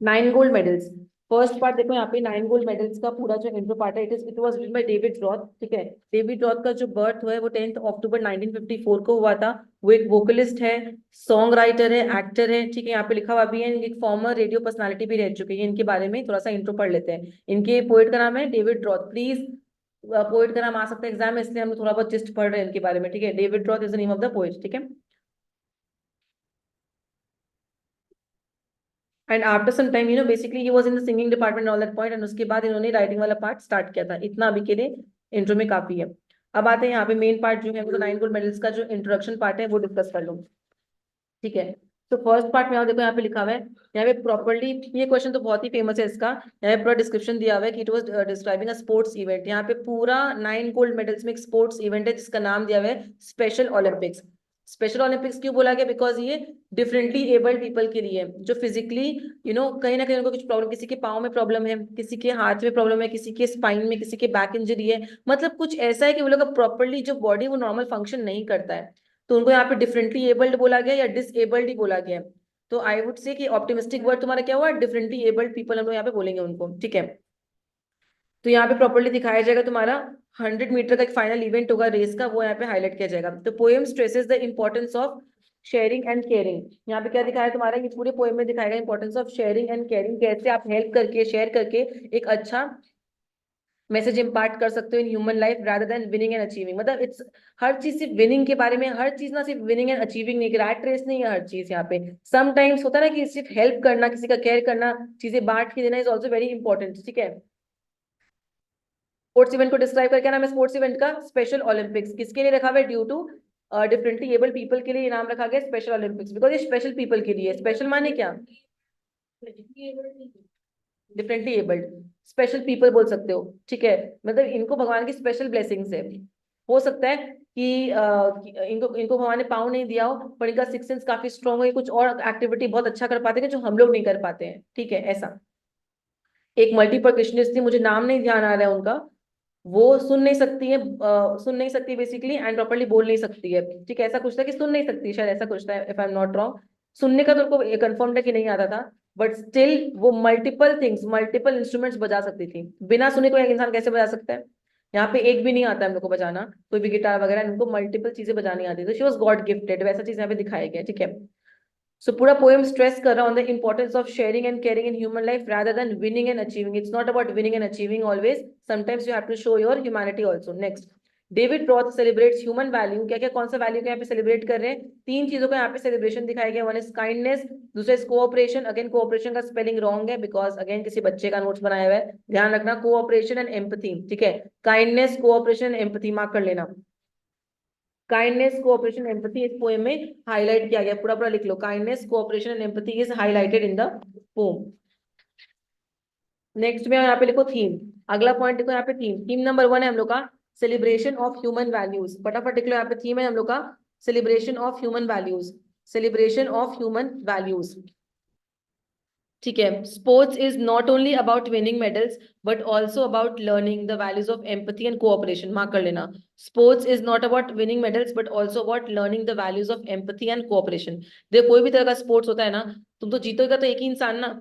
Nine gold medals. First part देखो यहाँ पे, नाइन गोल्ड मेडल्स का पूरा जो इंट्रो पार्ट है, it was written by David Roth. ठीक है। डेविड रॉथ का जो बर्थ हुआ है वो 10 अक्टूबर 1954 को हुआ था। वो एक वोकलिस्ट है, सॉन्ग राइटर है, एक्टर है। ठीक है, यहाँ पे लिखा हुआ भी है, एक फॉर्मर रेडियो पर्सनालिटी भी रह चुके हैं। इनके बारे में थोड़ा सा इंट्रो पढ़ लेते हैं। इनके पोएट का नाम है डेविड रॉथ। प्लीज, पोएट का नाम आ सकता है एग्जाम में, इसलिए हम थोड़ा बहुत जिस्ट पढ़ रहे हैं इनके बारे में। ठीक है, David Roth is the name of the poet. ठीक है। And after some time basically he was in the singing department all that point, and उसके बाद इन्होंने राइटिंग वाला पार्ट स्टार्ट किया था। इतना अभी के लिए इंट्रो में काफी है। अब आते हैं यहाँ पे मेन पार्ट जो है, वो तो नाइन गोल्ड मेडल्स का जो इंट्रोडक्शन पार्ट है वो डिस्कस कर लो। ठीक है। तो फर्स्ट पार्ट में आओ, देखो यहाँ पे लिखा हुआ है, यहाँ पे प्रॉपर्ली, ये क्वेश्चन तो बहुत ही फेमस है इसका। यहाँ पे पूरा डिस्क्रिप्शन दिया हुआ है कि it was describing a sports event. यहाँ पे पूरा नाइन गोल्ड मेडल्स में एक स्पोर्ट्स इवेंट है जिसका नाम दिया हुआ है स्पेशल ओलंपिक्स। स्पेशल ओलंपिक्स क्यों बोला गया? बिकॉज ये डिफरेंटली एबल्ड पीपल के लिए है, जो फिजिकली कहीं ना कहीं उनको कुछ प्रॉब्लम, किसी के पाँव में प्रॉब्लम है, किसी के हाथ में प्रॉब्लम है, किसी के स्पाइन में, किसी के बैक इंजरी है। मतलब कुछ ऐसा है कि वो लोग का प्रॉपरली जो बॉडी वो नॉर्मल फंक्शन नहीं करता है, तो उनको यहाँ पे डिफरेंटली एबल्ड बोला गया या डिसएबल्ड ही बोला गया। तो आई वुड से कि ऑप्टिमिस्टिक वर्ड तुम्हारा क्या हुआ? डिफरेंटली एबल्ड पीपल हम लोग यहाँ पे बोलेंगे उनको। ठीक है। तो यहाँ पे प्रॉपर्ली दिखाया जाएगा तुम्हारा 100 मीटर का एक फाइनल इवेंट होगा रेस का, वो यहाँ पे हाईलाइट किया जाएगा। तो poem stresses the importance of sharing and caring. यहाँ पे क्या दिखाया है तुम्हारा, ये पूरे पोएम में दिखाएगा importance of sharing and caring, कैसे आप हेल्प करके, शेयर करके एक अच्छा मैसेज इम्पार्ट कर सकते हो इन human life, rather than winning and achieving. मतलब इट्स हर चीज सिर्फ विनिंग के बारे में, हर चीज ना सिर्फ विनिंग एंड अचीविंग नहीं, रैट रेस नहीं है हर चीज यहाँ पे। समटाइम्स होता है ना कि सिर्फ हेल्प करना, किसी का केयर करना, चीजें बांट के देना इज ऑल्सो वेरी इंपॉर्टेंट। ठीक है। स्पोर्ट्स इवेंट को डिस्क्राइब करके नाम है स्पोर्ट्स इवेंट का स्पेशल ओलंपिक्स। किसके लिए रखा हुआ है? Due to differently able people के लिए ये नाम रखा गया स्पेशल ओलंपिक्स, बिकॉज ये स्पेशल पीपल के लिए। स्पेशल माने क्या? डिफरेंटली एबल्ड, स्पेशल पीपल बोल सकते हो। ठीक है। मतलब इनको भगवान की स्पेशल ब्लेसिंग्स है। हो सकता है कि इनको इनको भगवान ने पाँव नहीं दिया हो, पर इनका सिक्स सेंस काफी स्ट्रांग हो, ये कुछ और एक्टिविटी बहुत अच्छा कर पाते हैं जो हम लोग नहीं कर पाते हैं। ठीक है, ऐसा। एक मल्टीपर्कशनिस्ट थी, मुझे नाम नहीं ध्यान आ रहा है उनका, वो सुन नहीं सकती है, सुन नहीं सकती बेसिकली, एंड प्रॉपर्ली बोल नहीं सकती है। ठीक है, ऐसा कुछ था कि सुन नहीं सकती, शायद ऐसा कुछ था, if I am not wrong. सुनने का तो उनको कंफर्म है कि नहीं आता था, बट स्टिल वो मल्टीपल थिंग्स, मल्टीपल इंस्ट्रूमेंट्स बजा सकती थी। बिना सुने कोई एक इंसान कैसे बजा सकता है? यहाँ पे एक भी नहीं आता है हम लोग को बजाना, कोई भी गिटार वगैरह, इनको मल्टीपल चीजें बजानी आती थी। तो शी वॉज गॉड गिफ्टेड, वैसा चीज यहाँ पे दिखाया गया। ठीक है। सो पूरा पोएम स्ट्रेस कर रहा on the importance of sharing and caring in human life rather than winning and achieving. It's not about winning and achieving always, sometimes you have to show your humanity also. Next, David Roth celebrates human value. क्या क्या, कौन सा value को यहाँ पे celebrate कर रहे हैं? तीन चीजों का यहाँ पे सेलिब्रेशन दिखाया गया। वन इज काइंडनेस, दूसरा इज कोऑपरेशन। अगेन कोऑपरेशन का स्पेलिंग रॉन्ग है, बिकॉज अगेन किसी बच्चे का नोट्स बनाया हुआ है, ध्यान रखना। Cooperation and empathy. ठीक है, काइंडनेस, कोऑपरेशन, एम्पथी, मार्क कर लेना। काइंडनेस, कोऑपरेशन, एम्पैथी इस पोएम में हाईलाइट किया गया। पूरा पूरा लिख लो, kindness, cooperation and empathy is highlighted in the poem. Next में यहाँ पे लिखो थीम। अगला पॉइंट देखो यहाँ पे, थीम, थीम नंबर 1 है हम लोग का सेलिब्रेशन ऑफ ह्यूमन वैल्यूज। फटाफट लिख लो, यहाँ पे थीम है हम लोग का celebration of human values, celebration of human values. ठीक है। Sports is not only about winning medals but also about learning the values of empathy and cooperation. Mark कर लेना, sports is not about winning medals but also about learning the values of empathy and cooperation. देखो कोई भी तरह का sports होता है ना, तुम तो जीतोगे तो एक ही इंसान ना,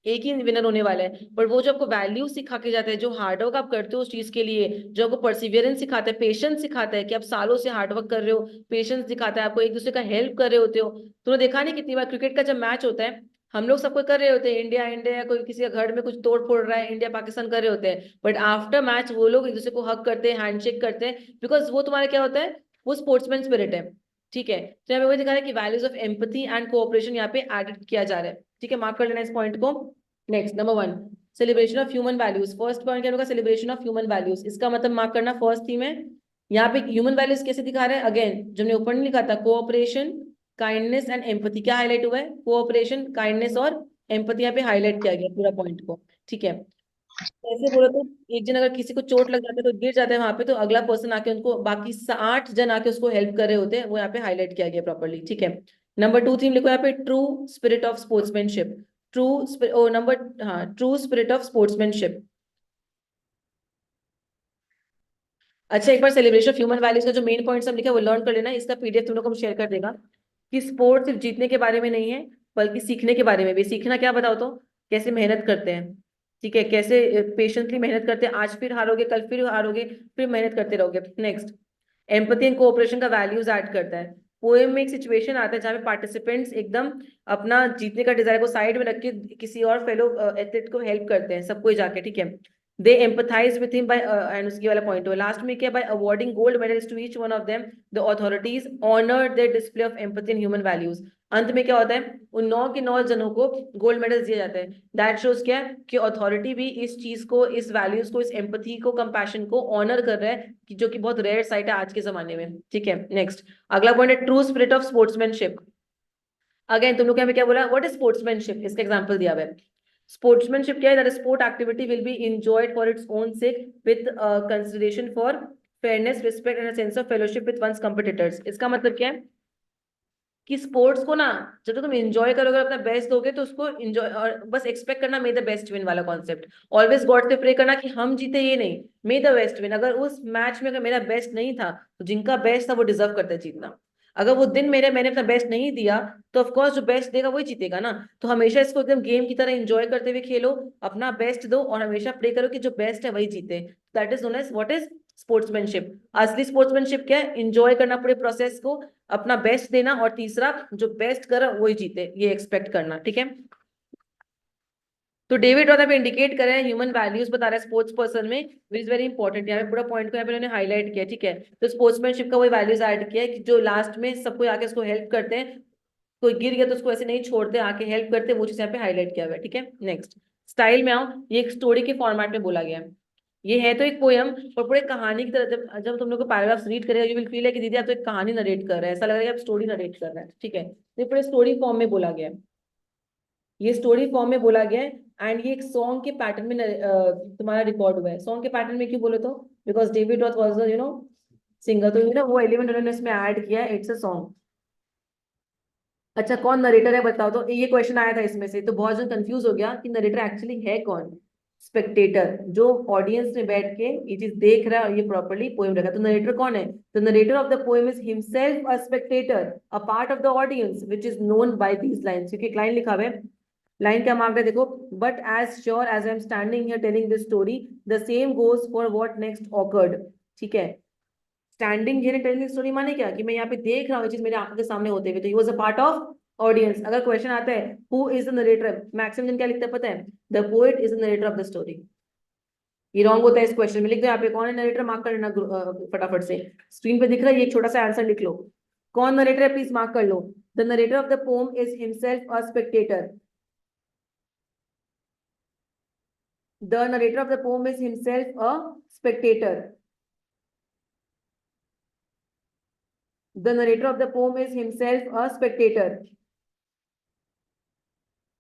एक ही विनर होने वाला है, पर वो जो आपको वैल्यू सिखा के जाता है, जो हार्डवर्क आप करते हो उस चीज के लिए, जो आपको परसिवियरेंस सिखाता है, पेशेंस सिखाता है कि आप सालों से हार्डवर्क कर रहे हो, पेशेंस दिखाता है आपको, एक दूसरे का हेल्प कर रहे होते हो। तुमने देखा नहीं कितनी बार क्रिकेट का जब मैच होता है, हम लोग सबको कर रहे होते हैं, इंडिया इंडिया, या कोई किसी का घर में कुछ तोड़ फोड़ रहा है, इंडिया पाकिस्तान कर रहे होते हैं, बट आफ्टर मैच वो लोग एक दूसरे को हक करते हैं, हैंडशेक करते हैं, बिकॉज वो तुम्हारा क्या होता है, वो स्पोर्ट्समैन स्पिरिट है। ठीक है। तो यहाँ पे वही दिखा रहा है कि values of empathy and cooperation यहाँ पे एडेड किया जा रहा है। ठीक है, मार्क कर लेना इस पॉइंट को। Next, number 1, celebration of human values. First point क्या होगा? Celebration of human values. इसका मतलब मार्क करना, फर्स्ट थीम है। यहाँ पे ह्यूमन वैल्यूज कैसे दिखा रहे हैं? अगेन जो हमने ऊपर नहीं लिखा था, कोऑपरेशन, काइंडनेस एंड एम्पथी, क्या हाईलाइट हुआ है? कोऑपरेशन, काइंडनेस और एम्पथी यहाँ पे हाईलाइट किया गया पूरा पॉइंट को। ठीक है। ऐसे बोलो तो एक जन अगर किसी को चोट लग जाता है तो गिर जाता है वहां पे, तो अगला पर्सन आके उनको, बाकी 8 जन आके उसको हेल्प कर रहे होते हैं, वो यहाँ पे हाईलाइट किया गया प्रॉपर्ली। ठीक है। नंबर 2 थीम लिखो यहाँ पे, true spirit of sportsmanship. True ओ नंबर, हाँ, ट्रू स्पिरिट ऑफ स्पोर्ट्समैनशिप। अच्छा, एक बार सेलिब्रेशन ऑफ ह्यूमन वैल्यूज का जो मेन पॉइंट्स हम लिखे वो लर्न कर लेना, इसका पीडीएफ तुम लोग को हम शेयर कर देगा। कि स्पोर्ट्स सिर्फ जीतने के बारे में नहीं है, बल्कि सीखने के बारे में भी। सीखना क्या बताओ तो? कैसे मेहनत करते हैं, ठीक है, कैसे पेशेंटली मेहनत करते हैं, आज फिर हारोगे, कल फिर हारोगे, फिर मेहनत करते रहोगे। नेक्स्ट, एम्पैथी एंड कोऑपरेशन का वैल्यूज ऐड करता है। पोएम में एक सिचुएशन आता है जहाँ पे पार्टिसिपेंट्स एकदम अपना जीतने का डिजायर को साइड में रख के किसी और फेलो एथलीट को हेल्प करते हैं, सब कोई जाके, ठीक है। They empathise with him by, and उसकी वाला पॉइंट हुआ लास्ट में क्या, by awarding gold medals to each one of them, the authorities honoured their display of empathy and human values. अंत में क्या होता है, उन 9 के 9 जनों को गोल्ड मेडल्स दिए जाते हैं। दैट शोज क्या है कि अथॉरिटी भी इस चीज को, इस वैल्यूज को, इस एम्पैथी को, कंपैशन को ऑनर कर रहा है, कि जो कि बहुत रेयर साइट है आज के जमाने में, ठीक है। नेक्स्ट, अगला पॉइंट है true spirit of sportsmanship. Again तुम लोग यहाँ पे क्या बोला, व्हाट इज स्पोर्ट्समैनशिप, इसका एग्जांपल दिया हुआ है। स्पोर्ट्समैनशिप क्या है, that sport activity will be enjoyed for its own sake with consideration for fairness, respect and sense of fellowship with one's competitors. इसका मतलब क्या है कि स्पोर्ट्स को ना, जब तुम एंजॉय करोगे, अपना बेस्ट दोगे, तो उसको एंजॉय, और बस एक्सपेक्ट करना मे द बेस्ट विन वाला कॉन्सेप्ट। ऑलवेज गॉड से प्रे करना कि हम जीते, ये नहीं, मे द बेस्ट विन। अगर उस मैच में अगर मेरा बेस्ट नहीं था, तो जिनका बेस्ट था वो डिजर्व करते जीतना। अगर वो दिन मैंने अपना बेस्ट नहीं दिया, तो ऑफकोर्स जो बेस्ट देगा वही जीतेगा ना। तो हमेशा इसको एकदम गेम की तरह एंजॉय करते हुए खेलो, अपना बेस्ट दो, और हमेशा प्रे करो कि जो बेस्ट है वही जीते। That is known as what is sportsmanship. असली स्पोर्ट्समैनशिप क्या है, एंजॉय करना पूरे प्रोसेस को, अपना बेस्ट देना, और तीसरा जो बेस्ट कर वही जीते, ये एक्सपेक्ट करना, ठीक है। तो डेविड रॉथ इंडिकेट कर रहे हैं ह्यूमन वैल्यूज बता रहा है स्पोर्ट्स पर्सन में, विच इज वेरी इंपॉर्टेंट। यहाँ पे पूरा पॉइंट को यहाँ पे उन्होंने हाईलाइट किया, ठीक है। तो स्पोर्ट्समैनशिप का वही वैल्यूज ऐड किया है कि जो लास्ट में सबको आके उसको हेल्प करते हैं, कोई गिर गया तो उसको ऐसे नहीं छोड़ते, आके हेल्प करते, वो चीज यहाँ पे हाईलाइट किया हुआ है, ठीक है। नेक्स्ट, स्टाइल में आओ, ये एक स्टोरी के फॉर्मेट में बोला गया है। ये है तो एक पोयम, और पूरे कहानी की तरह, जब जब तुम लोग को पैराग्राफ्स रीड करेगा, यू विल फील है कि दीदी आप तो एक कहानी नरेट कर रहे हैं, ऐसा लग रहा है कि आप स्टोरी नरेट कर रहे हैं, ठीक है। तो ये पूरे स्टोरी फॉर्म में बोला गया है, ये स्टोरी फॉर्म में बोला गया है। एंड ये एक सॉन्ग के पैटर्न में तुम्हारा रिकॉर्ड हुआ है। सॉन्ग के पैटर्न में क्यों बोले, तो because David Roth was the singer, तो वो एलिमेंट उन्होंने इसमें ऐड किया है, इट्स अ सॉन्ग। अच्छा, कौन नरेटर है बताओ, तो ये क्वेश्चन आया था इसमें से, तो बहुत जन कंफ्यूज हो गया कि नरेटर एक्चुअली है कौन। स्पेक्टेटर, जो ऑडियंस में बैठ के ये चीज देख रहा है और ये प्रॉपर्ली पोएम रखा, तो नरेटर कौन है, तो narrator of the poem is himself a Spectator, a part of the audience which is known by these lines. क्योंकि एक लाइन लिखा हुआ है, लाइन क्या मांग रहा है देखो, but as sure as I am standing here telling this story, the same goes for what next occurred, ठीक है। Standing here telling this story माने क्या, कि मैं यहाँ पे देख रहा हूँ ये चीज मेरे आंखों के सामने होते हुए, तो he was a part of audience. अगर क्वेश्चन आता है who is the narrator, maximum जन क्या लिखता है पता है, the poet is the narrator of the story. ये रॉन्ग होता है, इस क्वेश्चन में लिख दो यहाँ पे कौन है नरेटर, मार्क कर लेना फटाफट से, स्क्रीन पे दिख रहा है, ये एक छोटा सा आंसर लिख लो, कौन नरेटर है प्लीज मार्क कर लो। The narrator of the poem is himself a spectator, the narrator of the poem is himself a spectator, the narrator of the poem is himself a spectator,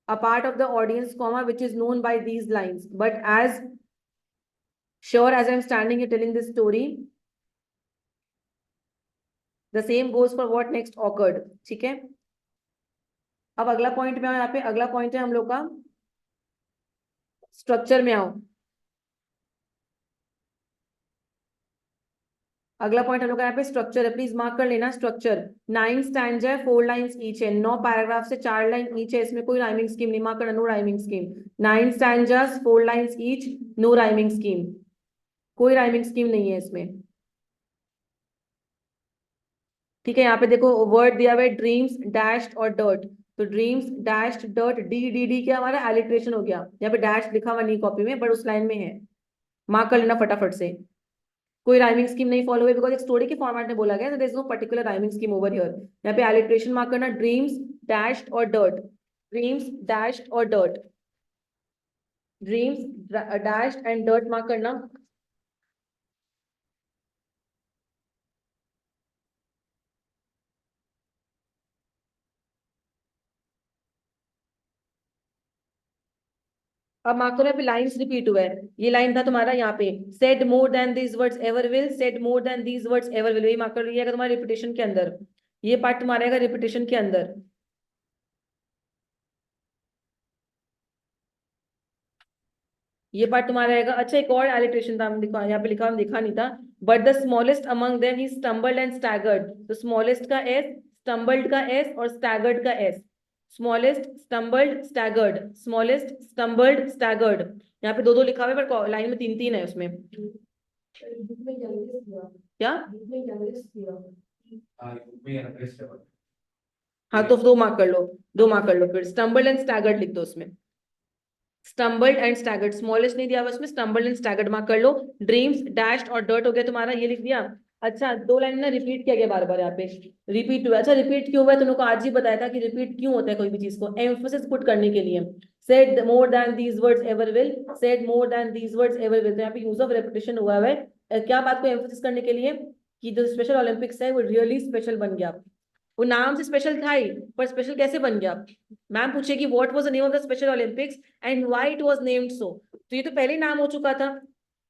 a part of the audience, comma, which is known by these lines, but as sure as I'm standing here telling this story, the same goes for what next occurred, ठीक है। अब अगला point में आओ, यहाँ पे अगला point है हम लोग का स्ट्रक्चर में आओ। अगला पॉइंट हम लोग का यहाँ पे स्ट्रक्चर है, प्लीज मार्क कर लेना स्ट्रक्चर। 9 स्टैंजा है, 4 लाइन्स ईच है, 9 पैराग्राफ से 4 लाइन ईच है, इसमें कोई राइमिंग स्कीम नहीं, मार्क करना, no rhyming scheme. 9 stanzas, 4 lines each, no rhyming scheme, कोई राइमिंग स्कीम नहीं है इसमें, ठीक है। यहाँ पे देखो वर्ड दिया हुआ है ड्रीम्स डैश्ड और डर्ट, तो dreams dashed dirt, D D D क्या हमारा एलिट्रेशन हो गया, यहाँ पे डैश लिखा हुआ नहीं कॉपी में, बट उस लाइन में है, मार्क कर लेना फटाफट से। कोई राइमिंग स्कीम नहीं फॉलो हुई, बिकॉज एक स्टोरी के फॉर्मेट में बोला गया, there is no particular rhyming scheme over here. यहाँ पे एलिट्रेशन मार्क करना, ड्रीम्स डैश्ड और डर्ट, ड्रीम्स डैश्ड और dirt, dreams dashed and dirt mark करना। अब मार्क करो, यहाँ पे लाइन्स रिपीट हुआ है, ये लाइन था तुम्हारा यहाँ पे, said more than these words ever will, said more than these words ever will, ये मार्क कर लिया तुम्हारे रिपीटेशन के अंदर, ये पार्ट तुम्हारा आएगा रिपीटेशन के अंदर। ये पार्ट तुम्हारा रहेगा। अच्छा, एक और एलिट्रेशन था, लिखा यहाँ पे, लिखा हम देखा नहीं था, but the smallest among them he stumbled and staggered, तो स्मॉलेस्ट का एस, स्टम्बल्ड का एस और स्टैगर्ड का S, smallest, stumbled, staggered, smallest, stumbled, staggered. यहाँ पे दो दो लिखा हुआ है पर लाइन में तीन तीन है उसमें। क्या? हाँ तो दो मार्क कर लो, दो मार्क कर लो फिर। स्टम्बल्ड एंड स्टैगर्ड लिख दो उसमें। स्टम्बल्ड एंड स्टैगर्ड, स्मॉलेस्ट नहीं दिया हुआ उसमें, स्टम्बल्ड एंड स्टैगर्ड मार्क कर लो। ड्रीम्स, डैश्ड और डर्ट हो गया तुम्हारा, ये लिख दिया। अच्छा, दो लाइन ना रिपीट किया गया बार बार यहाँ पे, रिपीट हुआ। अच्छा रिपीट क्यों हुआ है तुम लोग को आज ही बताया था कि रिपीट क्यों होता है कोई भी चीज को, एम्फोसिस पुट करने के लिए। Said more than these words ever will, said more than these words ever will, तो यहाँ पे यूज ऑफ रेपिटेशन हुआ है। क्या बात को एम्फोसिस करने के लिए कि जो स्पेशल ओलंपिक्स है वो रियली स्पेशल बन गया। वो नाम से स्पेशल था ही, पर स्पेशल कैसे बन गया? मैम पूछेगी what was the name of the special Olympics and why it was named so, तो ये तो पहले ही नाम हो चुका था।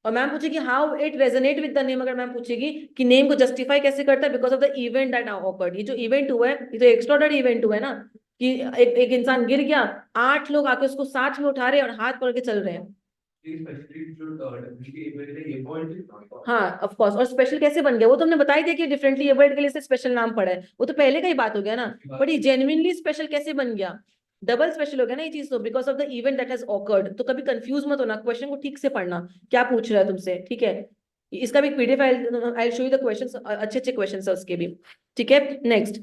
और मैम पूछेगी how it resonate with the name, अगर मैम पूछेगी कि नेम को जस्टिफाई कैसे करता है, because of the event that occurred. ये जो इवेंट हुआ है ये तो एक्स्ट्राऑर्डिनरी इवेंट हुआ है ना, कि एक इंसान गिर गया, 8 लोग आके उसको साथ में उठा रहे हैं और हाथ पकड़ के चल रहे हैं। हाँ ऑफ कोर्स, और स्पेशल कैसे बन गया वो तो हमने बता ही दिया कि डिफरेंटली एबल्ड के लिए से स्पेशल नाम पड़ा है, वो तो पहले का ही बात हो गया ना। बट ये जेन्युइनली स्पेशल कैसे बन गया? डबल स्पेशल हो गया ना ये चीज तो, because of the event that has awkward. तो कभी कंफ्यूज मत होना, क्वेश्चन को ठीक से पढ़ना, क्या पूछ रहा है तुमसे, ठीक है। इसका भी PDF I show you the questions, अच्छे अच्छे क्वेश्चंस है उसके भी, ठीक है। नेक्स्ट,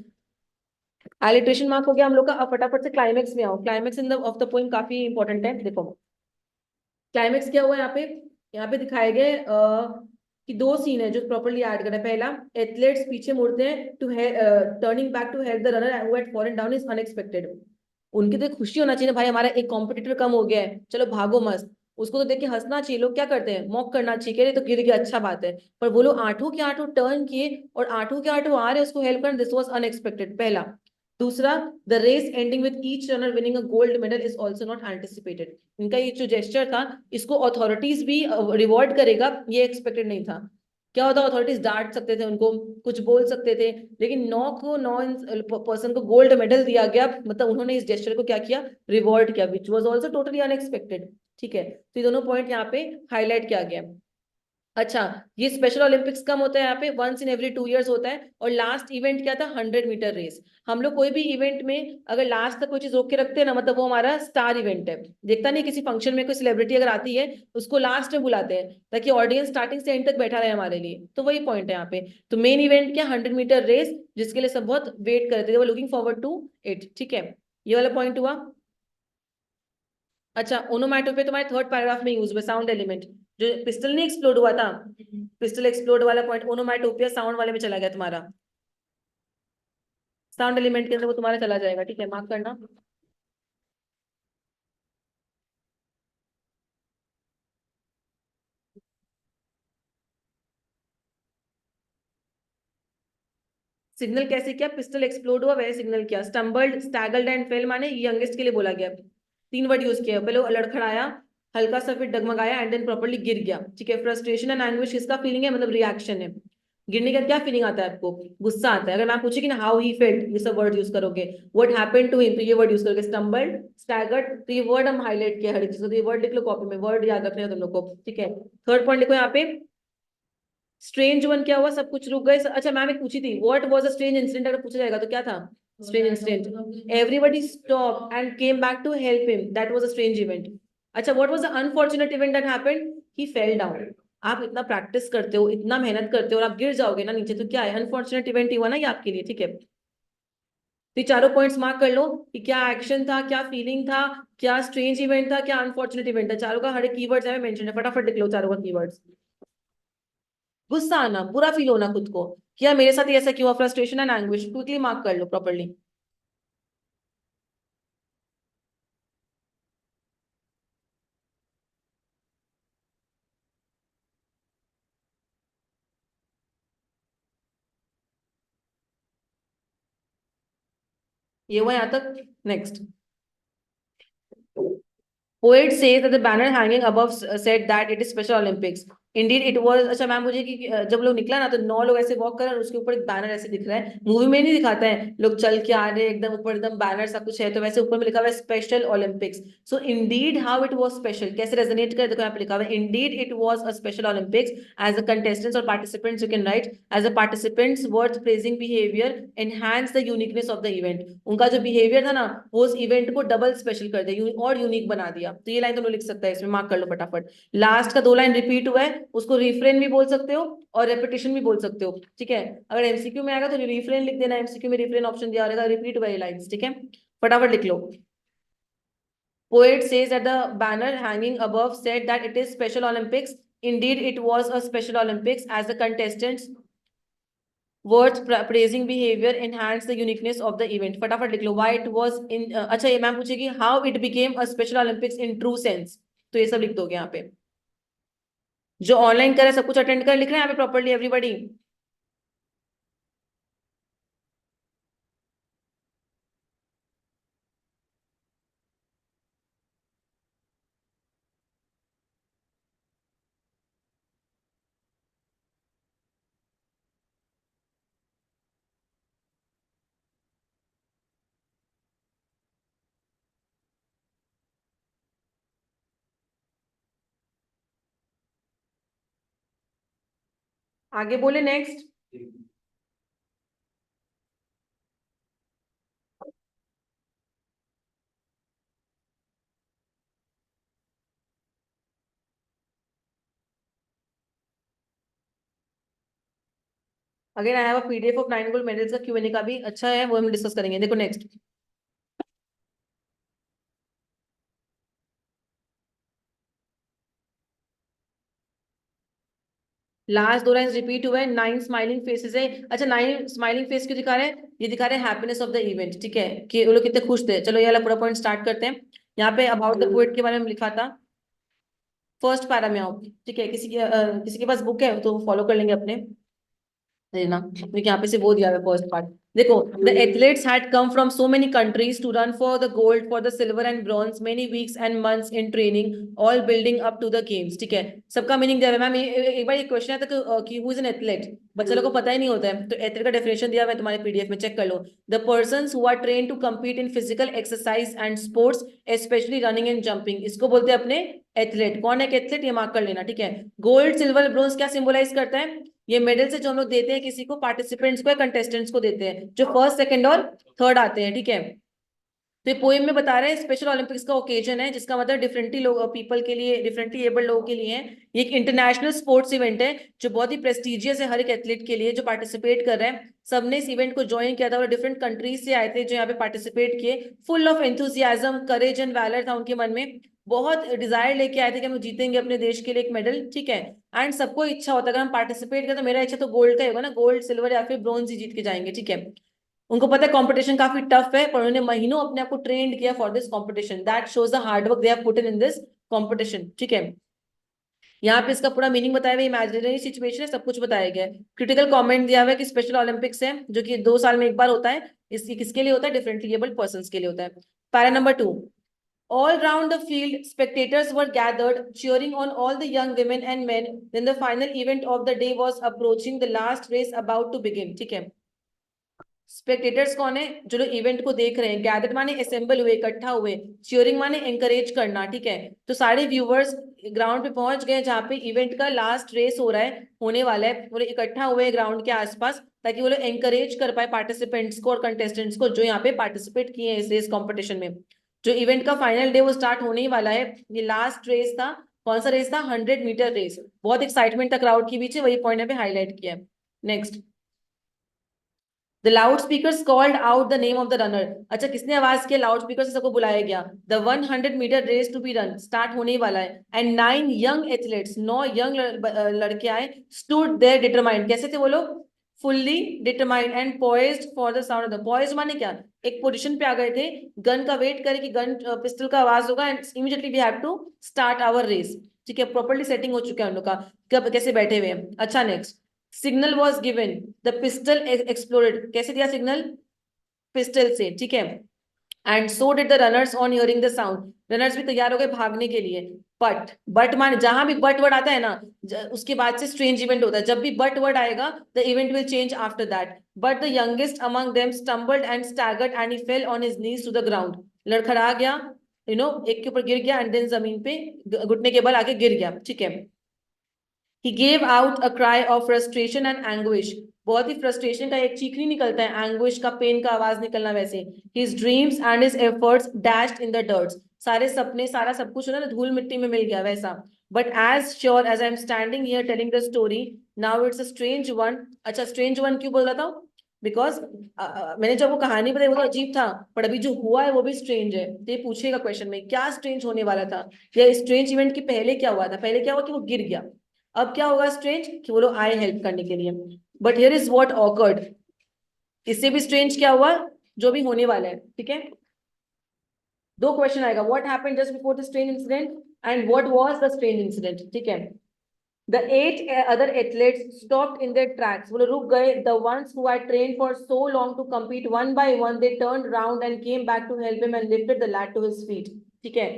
एलिट्रेशन मार्क हो गया हम लोग का। अब फटाफट से क्लाइमेक्स में आओ। Climax in the of the poem काफी इंपॉर्टेंट है, देखो क्लाइमेक्स क्या हुआ यहाँ पे। यहाँ पे दिखाए गए कि दो सीन है जो प्रॉपर्ली ऐड करें। पहला, एथलेट्स पीछे मुड़ते हैं to turning back to help the runner who had fallen down is unexpected. उनकी तो खुशी होना चाहिए भाई, हमारा एक कॉम्पिटिटर कम हो गया है, चलो भागो मस्त। उसको तो देख के हंसना चाहिए। लोग क्या करते हैं, मॉक करना चाहिए, कह रहे तो गिर गया अच्छा बात है। पर वो लोग आठों के आठों टर्न किए और आठों के आठों आ रहे उसको हेल्प करने, दिस वाज अनएक्सपेक्टेड, पहला। दूसरा, the race ending with each runner winning a gold medal is also not anticipated. इनका ये जो जेस्चर था, इसको अथॉरिटीज भी रिवॉर्ड करेगा, ये एक्सपेक्टेड नहीं था। क्या होता, अथॉरिटीज डांट सकते थे उनको, कुछ बोल सकते थे, लेकिन 9 पर्सन को गोल्ड मेडल दिया गया, मतलब उन्होंने इस जेस्चर को क्या किया, रिवॉर्ड किया, which was also totally unexpected, ठीक है। तो ये दोनों पॉइंट यहाँ पे हाईलाइट किया गया। अच्छा, ये स्पेशल ओलंपिक्स कम होता है यहाँ पे, वंस इन एवरी 2 इयर्स होता है। और लास्ट इवेंट क्या था, 100 मीटर रेस। हम लोग कोई भी इवेंट में अगर लास्ट तक कोई चीज रोक के रखते हैं ना, मतलब वो हमारा स्टार इवेंट है। देखता नहीं, किसी फंक्शन में कोई सेलिब्रिटी अगर आती है उसको लास्ट में बुलाते हैं ताकि ऑडियंस स्टार्टिंग से एंड तक बैठा रहे हमारे लिए, तो वही पॉइंट है यहाँ पे। तो मेन इवेंट क्या, 100 मीटर रेस, जिसके लिए सब बहुत वेट करते थे, लुकिंग फॉरवर्ड टू इट, ठीक है। ये वाला पॉइंट हुआ। अच्छा, ओनोमैटो पे तुम्हारे थर्ड पैराग्राफ में यूज हुआ साउंड एलिमेंट, जो पिस्टल नहीं एक्सप्लोड हुआ था, पिस्टल एक्सप्लोड वाला पॉइंट ओनोमैटोपिया साउंड वाले में चला गया तुम्हारा। साउंड एलिमेंट के अंदर वो तुम्हारा चला जाएगा, ठीक है, मार्क करना। सिग्नल कैसे किया, पिस्टल एक्सप्लोड हुआ वैसे सिग्नल किया। स्टम्बल्ड, स्टैगल्ड एंड फेल माने यंगेस्ट के लिए बोला गया। 3 वर्ड यूज किया, पहले वो लड़खड़ाया, हल्का सा, फिर डगमगाया एंड देन प्रॉपर्ली गिर गया, ठीक है। फ्रस्ट्रेशन एंड एंग्विश किसका फीलिंग है, मतलब रिएक्शन है। गिरने का क्या फीलिंग आता है आपको, गुस्सा आता है। अगर मैं पूछेगी ना हाउ ही फेल्ट, ये सब वर्ड यूज करोगे। व्हाट हैपेंड टू हिम, तो ये वर्ड यूज करोगे। स्टम्बल्ड, स्टैगर्ड, तो ये वर्ड हम हाईलाइट किया हर एक चीज, तो ये वर्ड लिख लो कॉपी में, वर्ड याद रखने हैं तुम लोग को, ठीक है। थर्ड पॉइंट लिखो यहाँ पे, स्ट्रेंज वन क्या हुआ, सब कुछ रुक गए। अच्छा मैम एक पूछी थी, what was a strange incident, अगर पूछा जाएगा तो क्या था strange incident. Everybody stop and came back to help him, that was a strange event. अच्छा, what was the unfortunate event that happened, he fell down. आप इतना प्रैक्टिस करते हो, इतना मेहनत करते हो और आप गिर जाओगे ना नीचे, तो क्या है, अनफॉर्चुनेट इवेंट ही हुआ ना ये आपके लिए, ठीक है। तो ये चारों पॉइंट्स मार्क कर लो कि क्या एक्शन था, क्या फीलिंग था, क्या स्ट्रेंज इवेंट था, क्या अनफॉर्चुनेट इवेंट था। चारों का हर एक कीवर्ड्स है मेंशन है, फटाफट लिख लो चारों का कीवर्ड्स। गुस्सा आना, बुरा फील होना खुद को, क्या मेरे साथ ही ऐसा क्यों हुआ, frustration and anguish, quickly mark कर लो प्रॉपर्ली। ये हुआ यहाँ तक। Next, poet says that the banner hanging above said that it is special olympics, Indeed it was. अच्छा मैम मुझे कि जब लोग निकला ना तो 9 लोग ऐसे वॉक कर रहे हैं और उसके ऊपर एक बैनर ऐसे दिख रहा है, मूवी में नहीं दिखाता है लोग चल के आ रहे हैं एकदम ऊपर एकदम बैनर सा कुछ है, तो वैसे ऊपर में लिखा हुआ है Special Olympics. So indeed how it was special, कैसे रेजोनेट करे देखो यहाँ पे लिखा हुआ है indeed it was a special Olympics as a contestants और participants you can write as a participants worth praising behaviour enhance the uniqueness of the event. उनका जो बिहेवियर था ना वो उस इवेंट को डबल स्पेशल कर दिया और यूनिक बना दिया। तो ये लाइन तो लिख सकता है इसमें, मार्क कर लो फटाफट। लास्ट का 2 लाइन रिपीट हुआ है उसको रिफ्रेन भी बोल सकते हो और रेपिटेशन भी बोल सकते हो, ठीक है। अगर एमसीक्यू में आएगा तो रिफ्रेन लिख देना, एमसीक्यू में रिफ्रेन ऑप्शन दिया रहेगा, रिपीट हुआ ये लाइंस, ठीक है। फटाफट लिख लो। Poet says that the banner hanging above said that it is Special Olympics. Indeed, it was a Special Olympics as the contestants worth praising behavior enhance the uniqueness of the event. फटाफट लिख लो why it was in अच्छा ये ma'am पूछेगी how it became a Special Olympics in true sense, तो ये सब लिख दोगे यहाँ पे। जो ऑनलाइन करे सब कुछ अटेंड कर लिख रहे हैं यहाँ पे प्रॉपर्ली एवरीबॉडी। आगे बोले next. Again I have a PDF of 9 gold medals का क्यूएनए का भी अच्छा है, वो हम डिस्कस करेंगे। देखो नेक्स्ट, लास्ट 2 लाइंस रिपीट हुए, 9 स्माइलिंग फेसेस है। अच्छा 9 स्माइलिंग फेस क्यों दिखा रहे हैं, ये दिखा रहे हैं हैप्पीनेस ऑफ द इवेंट, ठीक है, कि वो लोग कितने खुश थे। चलो ये वाला पूरा पॉइंट स्टार्ट करते हैं। यहाँ पे अबाउट द पोएट के बारे में लिखा था, फर्स्ट पैरा में आओ, ठीक है। किसी के पास बुक है तो फॉलो कर लेंगे अपने ना, क्योंकि यहाँ पे से वो दिया हुआ है फर्स्ट पार्ट। देखो the athletes had come from so many countries to run for the gold for the silver and bronze, many weeks and months in training all building up to the games, ठीक है। सबका meaning दिया हुआ है ma'am. एक बार ये question आता है कि हु इज एन एथलीट, बच्चा लोग को पता ही नहीं होता है, तो एथलीट का डेफिनेशन दिया हुआ है तुम्हारे पीडीएफ में, चेक कर लो। The persons who are train to compete in physical exercise and sports specially running and jumping, इसको बोलते हैं अपने एथलीट। कौन है एथलीट, ये मार्क कर लेना, ठीक है। गोल्ड सिल्वर ब्रोंज क्या सिंबलाइज करता है, ये मेडल से जो हम लोग देते हैं किसी को, पार्टिसिपेंट्स को या कंटेस्टेंट्स को देते हैं जो फर्स्ट सेकंड और थर्ड आते हैं, ठीक है। तो ये पोएम में बता रहे हैं स्पेशल ओलंपिक्स का ओकेजन है, जिसका मतलब डिफरेंटली लोग पीपल के लिए, डिफरेंटली एबल्ड लोगों के लिए है। ये एक इंटरनेशनल स्पोर्ट्स इवेंट है जो बहुत ही प्रेस्टिजियस है हर एक एथलीट के लिए जो पार्टिसिपेट कर रहे हैं। सबने इस इवेंट को ज्वाइन किया था और डिफरेंट कंट्रीज से आए थे जो यहाँ पे पार्टिसिपेट किए। Full of enthusiasm, courage and valour था उनके मन में, बहुत डिजायर लेके आए थे कि हम जीतेंगे अपने देश के लिए एक मेडल, ठीक है। एंड सबको इच्छा होता है अगर हम पार्टिसिपेट करें तो मेरा इच्छा तो गोल्ड का ही होगा ना, गोल्ड सिल्वर या फिर ब्रॉन्ज ही जीत के जाएंगे, ठीक है। उनको पता है कंपटीशन काफी टफ है, पर उन्होंने महीनों अपने आप को ट्रेंड किया for this competition, that shows the hard work they have put in this competition, ठीक है। यहाँ पे इसका पूरा मीनिंग बताया हुआ, इमेजिनरी सिचुएशन है, सब कुछ बताया गया है। क्रिटिकल कमेंट दिया हुआ है कि स्पेशल ओलंपिक्स है जो कि 2 साल में एक बार होता है, इसकी किसके लिए होता है, डिफरेंटली एबल्ड पर्सन के लिए होता है। Para number 2, all round the field spectators were gathered cheering on all the young women and men, then the final event of the day was approaching, the last race about to begin, ठीक है। Spectators कौन है, जो लोग event को देख रहे हैं, गैदर्ड माने असेंबल हुए, इकट्ठा हुए, चीयरिंग माने एंकरेज करना, ठीक है। तो सारे व्यूवर्स ग्राउंड पे पहुंच गए जहाँ पे इवेंट का लास्ट रेस हो रहा है, होने वाला है, वो लोग इकट्ठा हुए ग्राउंड के आसपास ताकि वो लोग एंकरेज कर पाए पार्टिसिपेंट्स को और कंटेस्टेंट्स को जो यहाँ पे पार्टिसिपेट किए हैं इस रेस कॉम्पिटिशन में। जो इवेंट का फाइनल डे वो स्टार्ट होने ही वाला है, ये लास्ट रेस था। कौन सा रेस था, 100 मीटर रेस। बहुत एक्साइटमेंट था क्राउड के बीच, वही पॉइंट यहाँ पे हाईलाइट किया है। Next, The loudspeakers called out the name of the runner. अच्छा किसने आवाज किया, लाउड स्पीकर से सबको बुलाया गया। The 100 metre race to be run start होने वाला है एंड 9 यंग एथलीट्स, 9 यंग लड़के आए, stood there determined, कैसे थे वो लोग, fully determined and poised for the sound of the, poised माने क्या, एक पोजीशन पे आ गए थे, गन का वेट करे कि गन पिस्टल का आवाज होगा and immediately we have to start our race, ठीक है। प्रॉपर्ली सेटिंग हो चुका है उन लोग का, कब कैसे बैठे हुए हैं। अच्छा next, signal was given, the pistol exploded, कैसे दिया सिग्नल, पिस्टल से, ठीक है। And so did the runners on hearing the sound, runners भी तैयार हो गए भागने के लिए। बट मान जहां भी बट वर्ड आता है ना, उसके बाद से स्ट्रेंज इवेंट होता है। जब भी बट वर्ड आएगा the event will change after that. But the youngest among them stumbled and staggered and he fell on his knees to the ground, लड़खड़ा गया, एक के ऊपर गिर गया एंड देन जमीन पे घुटने के बल आके गिर गया, ठीक है। He gave out a cry of frustration and anguish, बहुत ही फ्रस्ट्रेशन का एक चीखनी निकलता है, एंग्विश का, पेन का आवाज निकलना वैसे। His dreams and his efforts dashed in the dirt, सारे सपने, सारा सब कुछ ना धूल मिट्टी में मिल गया वैसा। But as sure as I'm standing here telling the story, now it's a strange one। अच्छा strange one क्यों बोल रहा था? बिकॉज मैंने जब वो कहानी बताई वो तो अजीब था, पर अभी जो हुआ है वो भी स्ट्रेंज है। तो ये पूछेगा क्वेश्चन में क्या स्ट्रेंज होने वाला था, या स्ट्रेंज इवेंट के पहले क्या हुआ था? पहले क्या हुआ कि वो गिर गया, अब क्या होगा स्ट्रेंज कि वो लोग आए हेल्प करने के लिए। But here is what awkward, इससे भी स्ट्रेंज क्या हुआ जो भी होने वाला है, ठीक है। दो क्वेश्चन आएगा, what happened just before the strange incident and what was the strange incident, ठीक है। The 8 other athletes stopped in their tracks, वो लोग रुक गए। The ones who had trained for so long to compete, one by one they turned round and came back to help him and lifted the lad to his feet, ठीक है।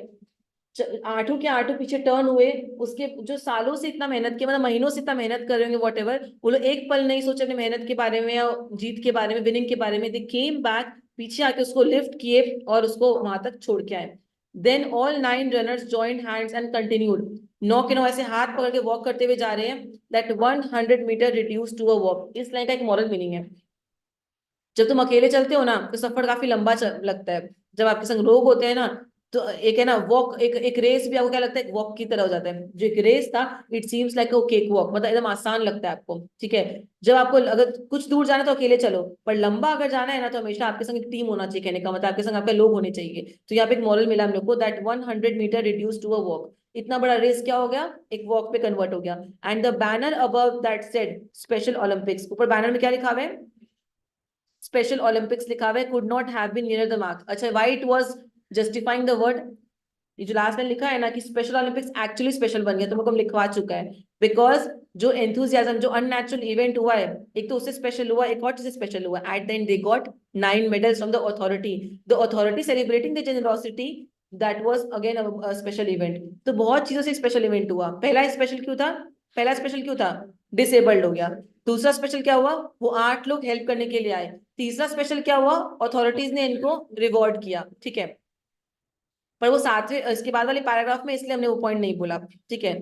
आठों के आठों पीछे टर्न हुए, उसके जो सालों से इतना मेहनत किया, मतलब महीनों से इतना मेहनत कर रहे होंगे वॉट एवर, वो लोग एक पल नहीं सोचे अपनी मेहनत के बारे में या जीत के बारे में, विनिंग के बारे में। दे केम बैक, पीछे आके उसको लिफ्ट किए और उसको वहां तक छोड़ के आए। Then all 9 runners joined hands and continued, 9 के 9 ऐसे हाथ पकड़ के वॉक करते हुए जा रहे हैं। That 100 metre reduce to a walk, इस लाइन का एक मॉरल मीनिंग है। जब तुम अकेले चलते हो ना तो सफर काफी लंबा लगता है। जब आपके संग लोग होते हैं ना तो एक है ना वॉक, एक रेस भी आपको क्या लगता है, एक वॉक की तरह हो जाता है। जो एक रेस था it seems like oh cake walk, मतलब एकदम आसान लगता है आपको, ठीक है। जब आपको अगर कुछ दूर जाना तो अकेले चलो, पर लंबा अगर जाना है ना तो हमेशा आपके संग एक टीम होना चाहिए, कहने का मतलब आपके संग आपके लोग होने चाहिए। तो यहाँ पे एक मॉरल मिला हम लोग को, that 100 metre reduce to a walk, इतना बड़ा रेस क्या हो गया, एक वॉक पे कन्वर्ट हो गया। And the banner above that said special Olympics, ऊपर बैनर में क्या लिखा हुआ है, स्पेशल ओलंपिक्स लिखा हुआ है, could not have been near the mark. अच्छा why it was justifying the word, ये जो लास्ट में लिखा है ना कि स्पेशल ओलंपिक्स एक्चुअली स्पेशल बन गया, तो हम लिखवा चुका है। बिकॉज जो एंथुजियाज्म, जो अननेचुरल इवेंट हुआ है, एक तो उससे स्पेशल हुआ, एक और चीज स्पेशल हुआ, at the and they got 9 medals from the authority celebrating the generosity, that was again a special event. तो बहुत चीजों से स्पेशल इवेंट हुआ। पहला स्पेशल क्यों था, पहला स्पेशल क्यों था, डिसेबल्ड हो गया। दूसरा स्पेशल क्या हुआ, वो 8 लोग हेल्प करने के लिए आए। तीसरा स्पेशल क्या हुआ, अथॉरिटीज ने इनको रिवॉर्ड किया, ठीक है। पर वो सातवें इसके बाद वाले पैराग्राफ में इसलिए हमने वो पॉइंट नहीं बोला, ठीक है।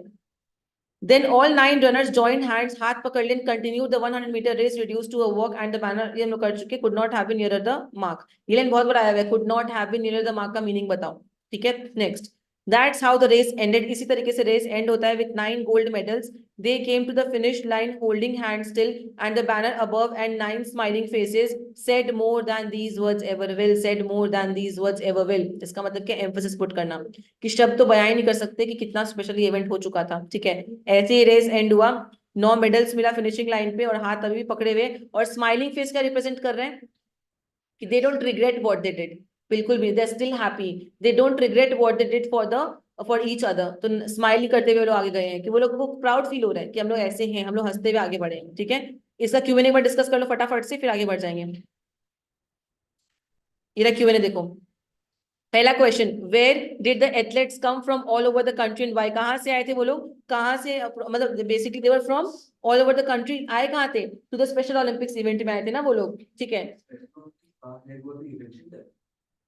Then all 9 runners joined hands, हाथ पकड़ लें, continued the 100 meter race reduced to a walk and the banner, ये हम लोग कर चुके, could not have been nearer the mark। ये लाइन बहुत बड़ा आया हुआ है, could not have been nearer the mark का मीनिंग बताओ, ठीक है। Next, that's how the race ended, इसी तरीके से रेस एंड होता है with 9 gold medals। They came to the finish line holding hands still and the banner above and 9 smiling faces said more than these words ever will, said more than these words ever will। इसका मतलब क्या, emphasis put करना कि शब्द तो बयान ही नहीं कर सकते कि कितना स्पेशल इवेंट हो चुका था, ठीक है। ऐसे ही रेस एंड हुआ, 9 मेडल्स मिला फिनिशिंग लाइन पे और हाथ अभी भी पकड़े हुए, और स्माइलिंग फेस क्या रिप्रेजेंट कर रहे हैं कि they don't regret what they did, बिल्कुल भी, they are still happy, they don't regret what they did for each other. तो स्माइल करते हुए लोग आगे गए हैं कि वो लोग को प्राउड फील हो रहा है कि हम लोग ऐसे हैं, हम लोग हंसते हुए आगे बढ़े हैं, ठीक है। इसका क्यूएनए पर डिस्कस कर लो फटाफट से, फिर आगे बढ़ जाएंगे। ये क्यूएनए देखो, पहला question, where did the athletes come from all over the country and why, कहाँ से आए थे वो लोग, कहाँ से, मतलब basically they were from all over the country, आए कहाँ थे, to the special Olympics event में आए थे ना वो लोग, ठीक है।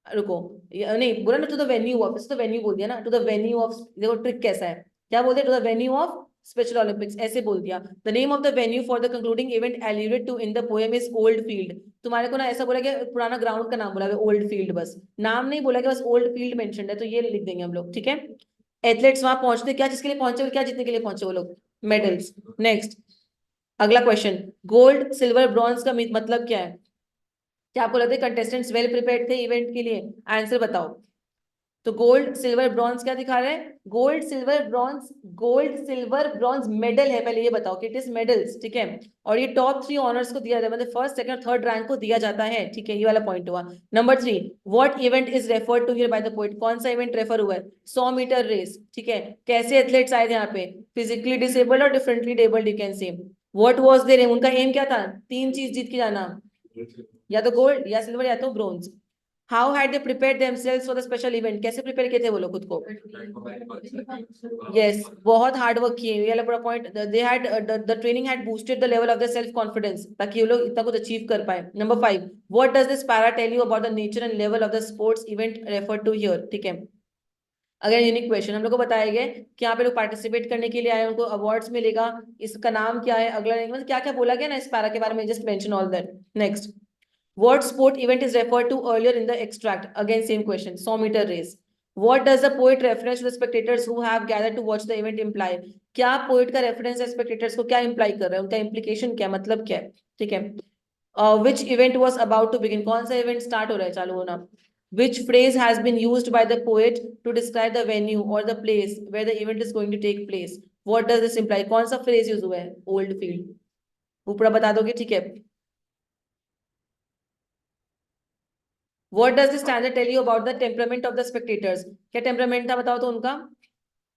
रुको, नहीं बोला ना, टू द वेन्यू ऑफ, तो वेन्यू बोल दिया ना, टू द वेन्यू ऑफ। देखो ट्रिक कैसा है, क्या बोलते हैं, to the venue of special Olympics, ऐसे बोल दिया। The name of the venue for the concluding event alluded to in the poem is old field. तुम्हारे को ना ऐसा बोला कि पुराना ग्राउंड का नाम बोला है ओल्ड फील्ड, बस नाम नहीं बोला कि बस ओल्ड फील्ड मेंशन है, तो ये लिख देंगे हम लोग, ठीक है। एथलेट्स वहां पहुंचते क्या जिसके लिए पहुंचे, क्या जीतने के लिए पहुंचे वो लोग, मेडल्स। नेक्स्ट, अगला क्वेश्चन, गोल्ड सिल्वर ब्रॉन्ज का मतलब क्या है, क्या आपको लगता है कंटेस्टेंट्स वेल प्रिपेयर्ड थे इवेंट के लिए, आंसर बताओ। तो गोल्ड सिल्वर ब्रॉन्ज क्या दिखा रहा है, gold silver bronze, gold silver bronze medal है, पहले ये बताओ कि इट इज मेडल्स, ठीक है। और ये टॉप 3 ऑनर्स को दिया जाता है, मतलब फर्स्ट सेकंड थर्ड रैंक को दिया जाता है, ठीक है, ये वाला पॉइंट हुआ। Number 3, what event is referred to here by the poet, कौन सा इवेंट रेफर हुआ है, 100 मीटर रेस, ठीक है। कैसे एथलेट्स आए थे यहाँ पे, फिजिकली डिसेबल्ड और differently abled, you can say. What was their aim, उनका एम क्या था, 3 चीज जीत के जाना, या तो गोल्ड या सिल्वर या तो bronze. How had they prepared themselves for the special event? कैसे प्रिपेयर किए थे वो लोग खुद को? Yes, बहुत हार्ड वर्क किए, ये वाला पूरा point. They had the training had boosted the level of their self confidence, ताकि ये लोग इतना कुछ अचीव कर पाए. Number 5, what does this para tell you about the nature and level of the sports event referred to here? ठीक है, अगर यूनिक क्वेश्चन हम लोग को बताया गया कि यहाँ पे लोग पार्टिसिपेट करने के लिए आए, उनको अवार्ड्स मिलेगा, इसका नाम क्या है, अगला मतलब क्या क्या बोला गया ना इस पैरा के बारे में, just mention all that. Next, what sport event is referred to earlier in the extract? Again same question, 100 meter race. What does the poet reference to the spectators who have gathered to watch the event imply? क्या poet का reference है spectators को क्या imply कर रहा है, उनका implication क्या, मतलब क्या है? ठीक है. Which event was about to begin? कौन सा event start हो रहा है, चालू होना? Which phrase has been used by the poet to describe the venue or the place where the event is going to take place? What does this imply? कौन सा phrase use हुआ है? Old field. वो पूरा बता दोगे, ठीक है. What does this stanza tell you about the temperament of the spectators? क्या temperament था बताओ तो उनका?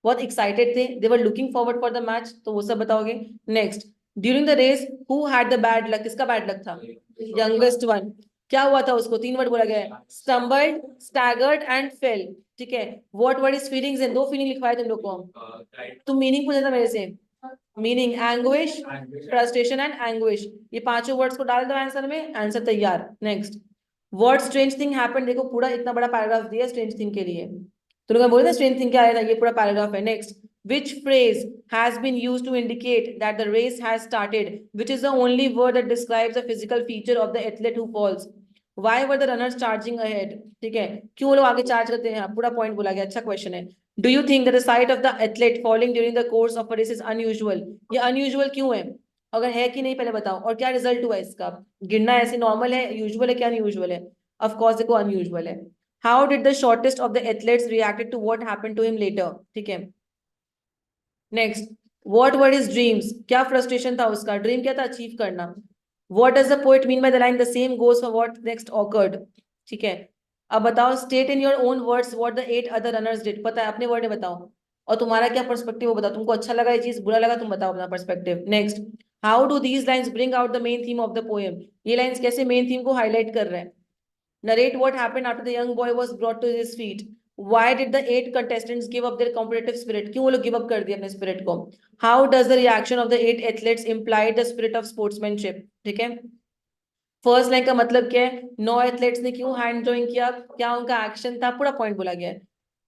बहुत excited थे, they were looking forward for the match, तो वो सब बताओगे. Next, during the race, who had the bad luck? किसका bad luck था? Youngest one. क्या हुआ था उसको? 3 वर्ड बोला गया है, stumbled, staggered and fell. ठीक है. What were his feelings? and 2 feeling लिखवाए तुम लोग को. तुम meaning पूछा था मेरे से. Meaning, anguish, frustration and anguish. ये पांचों वर्ड्स को डाल दो आंसर में, आंसर तैयार. Next, what strange thing happened. देखो पूरा इतना बड़ा पैराग्राफ दिया स्ट्रेंज थिंग के लिए, तो लोग बोले ना स्ट्रेंज थिंग क्या आया था, ये पूरा पैराग्राफ है. Next, which phrase has been used to indicate that the race has started, which is the only word that describes the physical feature of the athlete who falls. Why were the runners charging ahead? ठीक है, क्यों लोग आगे charge करते हैं, पूरा point बोला गया. अच्छा क्वेश्चन है. Do you think that the sight of the athlete falling during the course of a race is unusual? ये unusual क्यों है? अगर है कि नहीं पहले बताओ, और क्या रिजल्ट हुआ इसका? गिरना ऐसे नॉर्मल है, यूजुअल है, क्या अनयूजुअल है? ऑफ कोर्स देखो अनयूजुअल है. How did the shortest of the athletes reacted to what happened to him later? ठीक है. Next, what were his dreams? क्या फ्रस्ट्रेशन था उसका, ड्रीम क्या था, अचीव करना. What does the poet mean by the line the same goes for what next occurred? ठीक है. अब बताओ, state in your own words what the 8 other runners did. पता है, अपने वर्ड में बताओ, और तुम्हारा क्या पर्सपेक्टिव वो बताओ. तुमको अच्छा लगा ये चीज, बुरा लगा, तुम बताओ अपना perspective. Next, how do these lines bring out the main theme of the poem. ये लाइंस कैसे मेन थीम को हाईलाइट कर रहे हैं. Narrate what happened after the young boy was brought to his feet. Why did the 8 contestants give up their competitive spirit? क्यों वो लोग give up कर दिया अपने spirit को? How does the reaction of the 8 athletes imply the spirit of sportsmanship? ठीक है. First line का मतलब क्या है, 9 एथलेट्स ने क्यों हैंड जॉइन किया, क्या उनका एक्शन था, पूरा पॉइंट बोला गया है.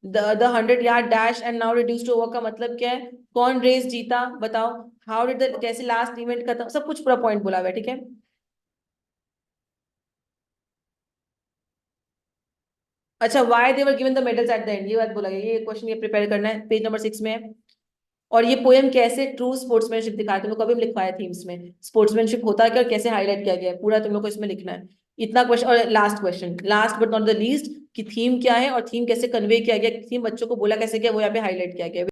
The 100 yard dash and now reduced to over का मतलब क्या है, कौन रेस जीता बताओ. हाउ डिड द, कैसे लास्ट इवेंट खत्म, सब कुछ पूरा पॉइंट बोला हुआ है. ठीक है. अच्छा, why they were given the medals at the end, ये बात बोला गया, ये क्वेश्चन ये प्रिपेयर करना है, पेज नंबर 6 में है. और ये पोएम कैसे ट्रू स्पोर्ट्समैनशिप दिखाया, तुम लोग कभी लिखवाया थीम्स में स्पोर्ट्समैनशिप होता है क्या, और कैसे हाईलाइट किया गया है, पूरा तुम लोग को इसमें लिखना है. इतना क्वेश्चन. और last question, last but not the least, कि थीम क्या है और थीम कैसे कन्वे किया गया, थीम बच्चों को बोला कैसे गया, वो यहाँ पे हाईलाइट किया गया है.